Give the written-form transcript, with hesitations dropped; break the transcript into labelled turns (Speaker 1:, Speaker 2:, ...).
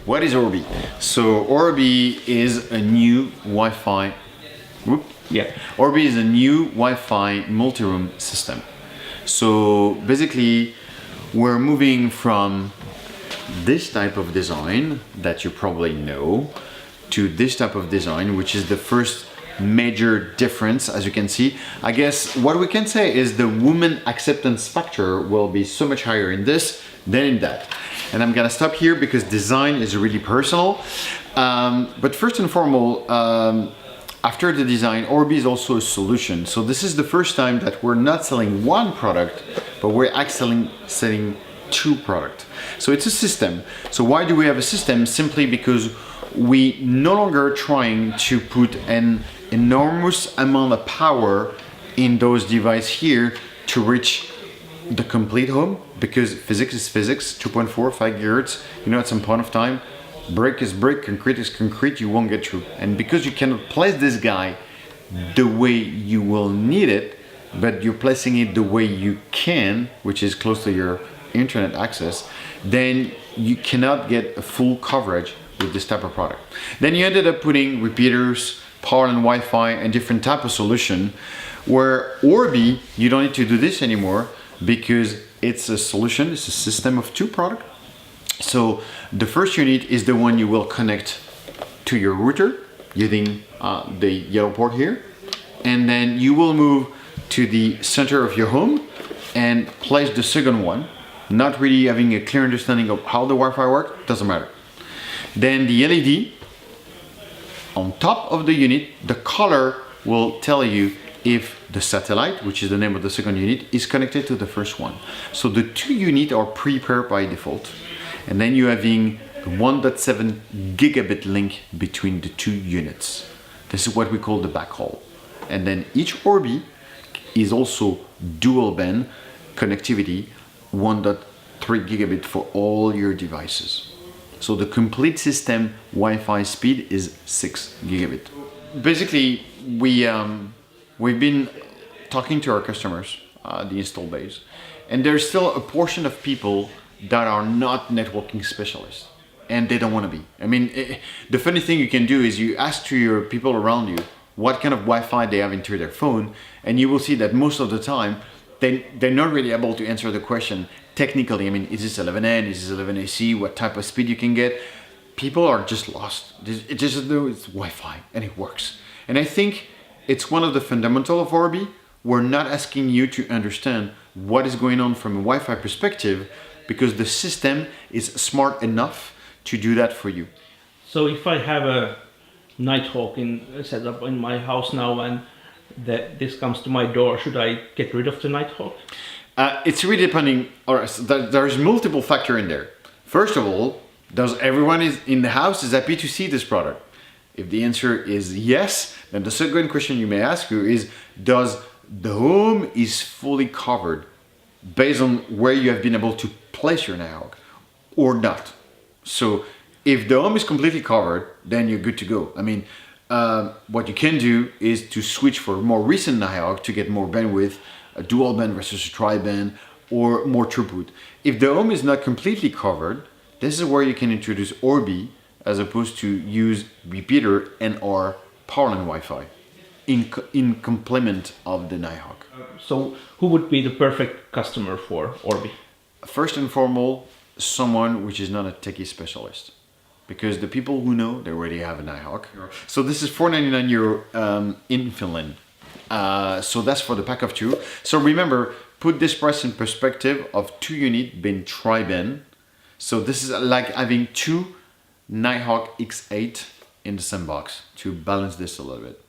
Speaker 1: What is Orbi? So Orbi is a new Wi-Fi. Orbi is a new Wi-Fi multi-room system. So basically, we're moving from this type of design that you probably know to this type of design, which is the first major difference. As you can see, I guess what we can say is the woman acceptance factor will be so much higher in this than in that. And I'm gonna stop here because design is really personal. But first and foremost, after the design, Orbi is also a solution. So this is the first time that we're not selling one product, but we're actually selling two products. So it's a system. So why do we have a system? Simply because we no longer trying to put an enormous amount of power in those devices here to reach the complete home, because physics is physics, 2.4, 5 gigahertz, you know, at some point of time, brick is brick, concrete is concrete, you won't get through. And because you cannot place this guy the way you will need it, but you're placing it the way you can, which is close to your internet access, then you cannot get a full coverage with this type of product. Then you ended up putting repeaters, power and Wi-Fi, and different type of solution, where Orbi, you don't need to do this anymore because it's a solution, it's a system of two products. So the first unit is the one you will connect to your router using the yellow port here. And then you will move to the center of your home and place the second one, not really having a clear understanding of how the Wi-Fi works, doesn't matter. Then the LED on top of the unit, the color will tell you if the satellite, which is the name of the second unit, is connected to the first one. So the two units are prepared by default. And then you're having 1.7 gigabit link between the two units. This is what we call the backhaul. And then each Orbi is also dual band connectivity, 1.3 gigabit for all your devices. So the complete system Wi-Fi speed is 6 gigabit. Basically, we've been talking to our customers, the install base, and there's still a portion of people that are not networking specialists, and they don't want to be. I mean, the funny thing you can do is you ask to your people around you what kind of Wi-Fi they have into their phone, and you will see that most of the time they're not really able to answer the question technically. I mean, is this 11N, is this 11AC, what type of speed you can get? People are just lost. It just know it's Wi-Fi and it works. And I think it's one of the fundamentals of Orbi. We're not asking you to understand what is going on from a Wi-Fi perspective, because the system is smart enough to do that for you.
Speaker 2: So if I have a Nighthawk set up in my house now and this comes to my door, should I get rid of the Nighthawk?
Speaker 1: It's really depending, or there's multiple factors in there. First of all, does everyone in the house is happy to see this product? If the answer is yes, then the second question you may ask you is, does the home is fully covered based on where you have been able to place your Nighthawk or not? So if the home is completely covered, then you're good to go. I mean, what you can do is to switch for more recent Nighthawk to get more bandwidth, a dual band versus a tri-band, or more throughput. If the home is not completely covered, this is where you can introduce Orbi as opposed to use repeater and or power and Wi-Fi in complement of the Nighthawk.
Speaker 2: So who would be the perfect customer for Orbi? First
Speaker 1: and foremost, someone which is not a techie specialist, because the people who know, they already have a Nighthawk. So this is €499 in Finland. So that's for the pack of two. So remember, put this price in perspective of 2 units being tri-band. So this is like having 2 Nighthawk X8 in the same box, to balance this a little bit.